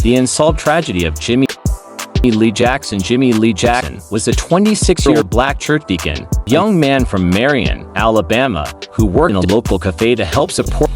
The unsolved tragedy of Jimmie Lee Jackson. Jimmie Lee Jackson was a 26-year-old black church deacon, a young man from Marion, Alabama, who worked in a local cafe to help support.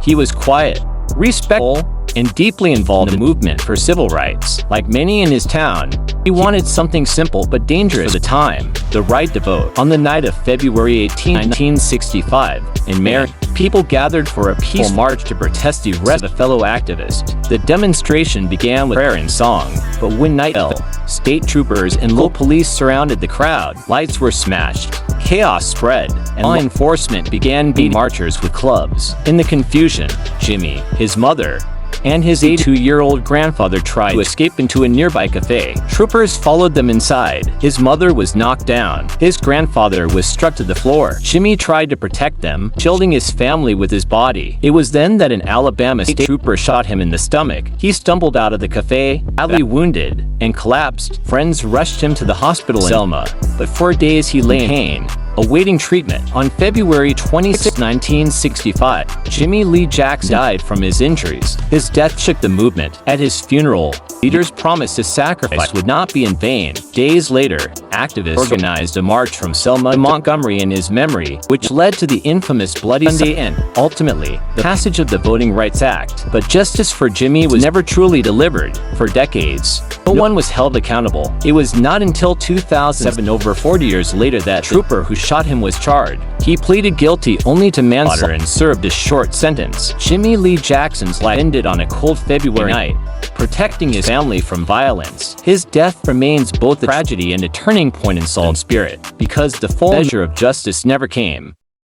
He was quiet, respectful, and deeply involved in the movement for civil rights. Like many in his town, he wanted something simple but dangerous for the time: the right to vote. On the night of February 18, 1965, in Marion, people gathered for a peaceful march to protest the arrest of a fellow activist. The demonstration began with prayer and song, but when night fell, state troopers and local police surrounded the crowd. Lights were smashed, chaos spread, and law enforcement began beating marchers with clubs. In the confusion, Jimmie, his mother, and his 82-year-old grandfather tried to escape into a nearby cafe. Troopers followed them inside. His mother was knocked down. His grandfather was struck to the floor. Jimmie tried to protect them, shielding his family with his body. It was then that an Alabama state trooper shot him in the stomach. He stumbled out of the cafe, badly wounded, and collapsed. Friends rushed him to the hospital in Selma, but for days he lay in pain, awaiting treatment. On February 26, 1965, Jimmie Lee Jackson died from his injuries. His death shook the movement. At his funeral, leaders promised his sacrifice would not be in vain. Days later, activists organized a march from Selma to Montgomery in his memory, which led to the infamous Bloody Sunday and, ultimately, the passage of the Voting Rights Act. But justice for Jimmie was never truly delivered. For decades, no one was held accountable. It was not until 2007, over 40 years later, that the trooper who shot him was charged. He pleaded guilty only to manslaughter and served a short sentence. Jimmie Lee Jackson's life ended on a cold February night, protecting his family from violence. His death remains both a tragedy and a turning point in Selma's spirit, because the full measure of justice never came.